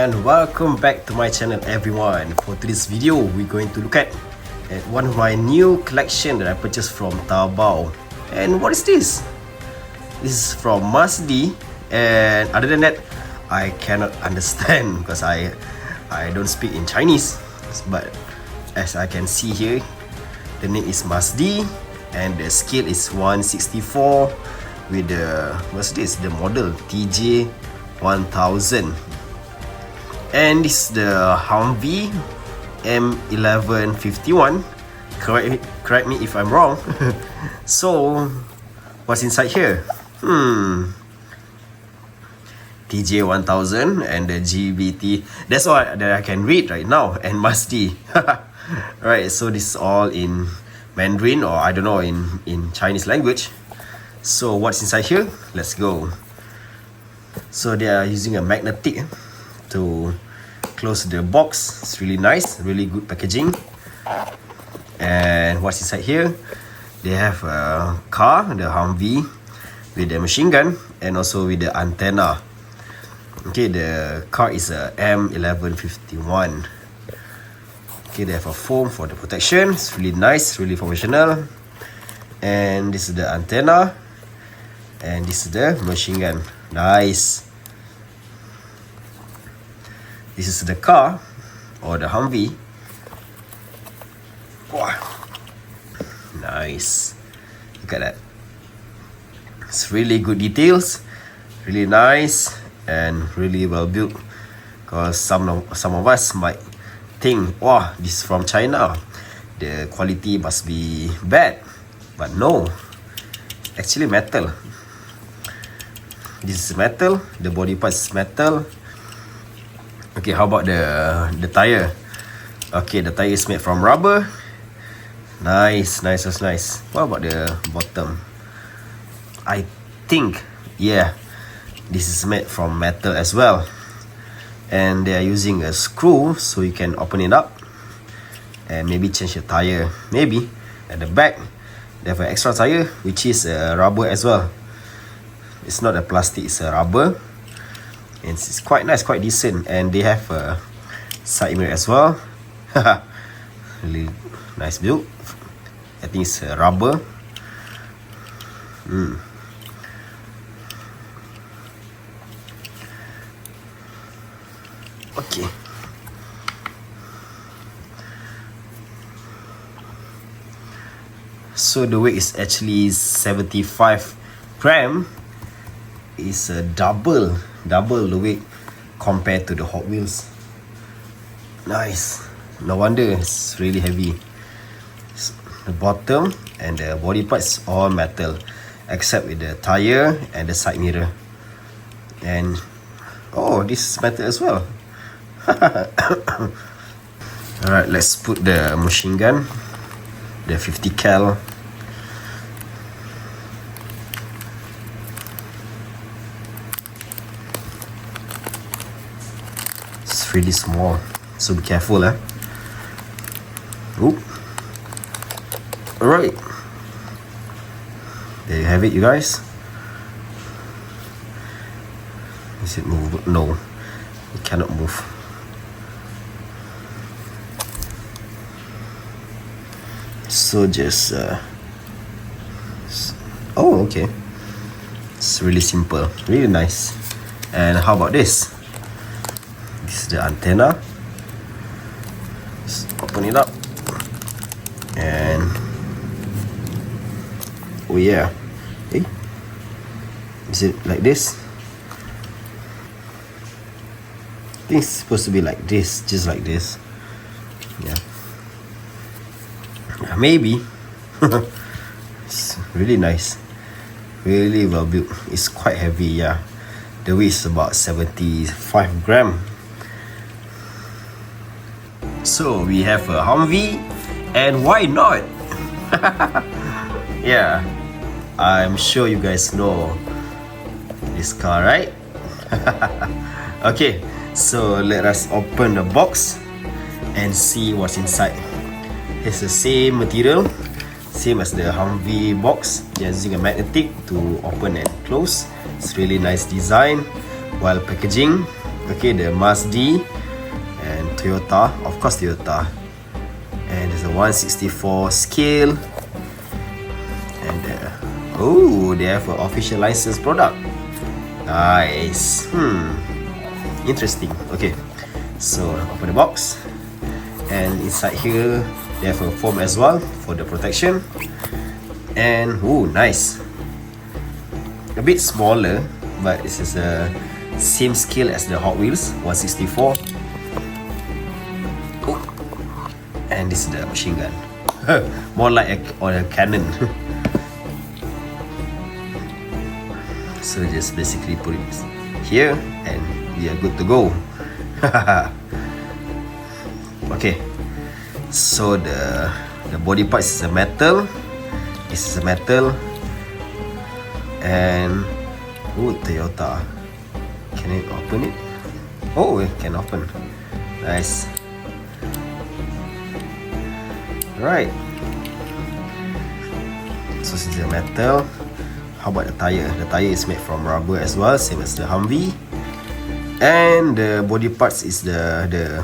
and welcome back to my channel everyone. For today's video, we're going to look at one of my new collection that I purchased from Taobao. And what is this? This is from MASDI, and other than that, I cannot understand because I don't speak in Chinese. But as I can see here, the name is MASDI and the scale is 164 with the, what's this? The model TJ 1000. And this is the Humvee M1151. Correct me if I'm wrong. So what's inside here? TJ 1000 and the GBT. That's all that I can read right now. And MASDI. Right, so this is all in Mandarin, or I don't know, in Chinese language. So what's inside here? Let's go. So they are using a magnetic to close the box. It's really nice, really good packaging. And what's inside here? They have a car, the Humvee, with the machine gun and also with the antenna. Okay, the car is a M1151. Okay, they have a foam for the protection. It's really nice, really professional. And this is the antenna, and this is the machine gun. Nice. This is the car, or the Humvee. Wow. Nice. Look at that. It's really good details, really nice, and really well built. Because some of us might think, wow, this is from China, the quality must be bad. But no, actually metal. This is metal, the body part is metal. Okay, how about the tire? Okay, the tire is made from rubber. Nice. What about the bottom? I think, yeah, this is made from metal as well. And they are using a screw so you can open it up and maybe change the tire. Maybe at the back they have an extra tire which is rubber as well. It's not a plastic, it's a rubber. And it's quite nice, quite decent. And they have a side mirror as well. Really nice build. I think it's rubber. Okay. So the weight is actually 75 gram. It's a double the weight compared to the Hot Wheels. Nice. No wonder it's really heavy. The bottom and the body parts all metal, except with the tire and the side mirror. And oh, this is metal as well. Alright, let's put the machine gun, the 50 cal. It's really small, so be careful. Oop. Alright, there you have it, you guys. Is it move? No, it cannot move. So just oh, okay, it's really simple, really nice. And how about this? This is the antenna. Just open it up, and oh yeah, hey, is it like this? I think it's supposed to be like this, just like this. Yeah, maybe. It's really nice, really well built. It's quite heavy. Yeah, the weight is about 75 gram. So we have a Humvee, and why not? Yeah, I'm sure you guys know this car, right? Okay, so let us open the box and see what's inside. It's the same material, same as the Humvee box. They're using a magnetic to open and close. It's really nice design, while packaging. Okay, the MASDI and Toyota, of course Toyota. And there's a 164 scale. And oh, they have an official licensed product. Nice. Interesting. Okay, so open the box, and inside here they have a foam as well for the protection. And oh, nice. A bit smaller, but this is a same scale as the Hot Wheels 164. Oh, and this is the machine gun. More like a cannon. So just basically put it here and we are good to go. Okay, so the body part is a metal. This is a metal. And oh, Toyota. Can I open it? Oh, it can open. Nice. Right. So this is a metal. How about the tire? The tire is made from rubber as well, same as the Humvee. And the body parts is the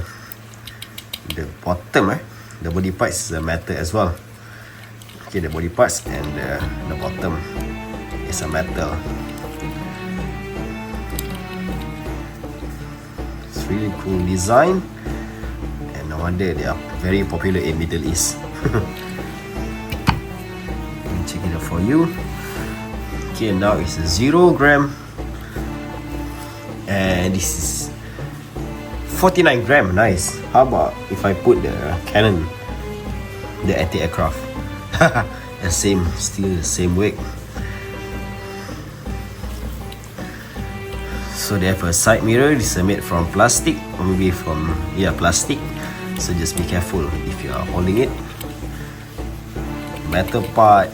bottom. The body parts is the metal as well. Okay, the body parts and the bottom is a metal. It's really cool design, and no wonder they are very popular in Middle East. Let me check it out for you. Okay, now it's a 0 gram, and this is 49 gram. Nice. How about if I put the cannon, the anti-aircraft? The same, still the same weight. So they have a side mirror. This is made from plastic, or maybe from plastic. So just be careful if you are holding it. Metal part.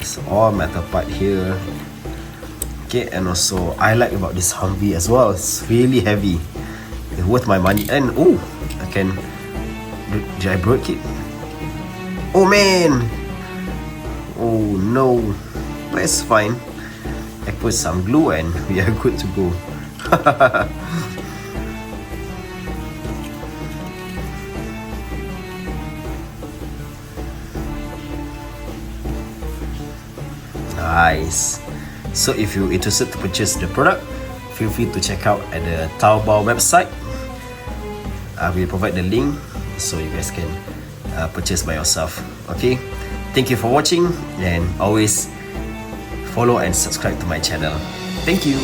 It's all metal part here. Okay, and also I like about this Humvee as well. It's really heavy. It's worth my money. And oh, I can. Did I break it? Oh man! Oh no! But it's fine. I put some glue and we are good to go. Nice. So if you're interested to purchase the product, feel free to check out at the Taobao website. I will provide the link so you guys can purchase by yourself. Okay, thank you for watching, and always follow and subscribe to my channel. Thank you.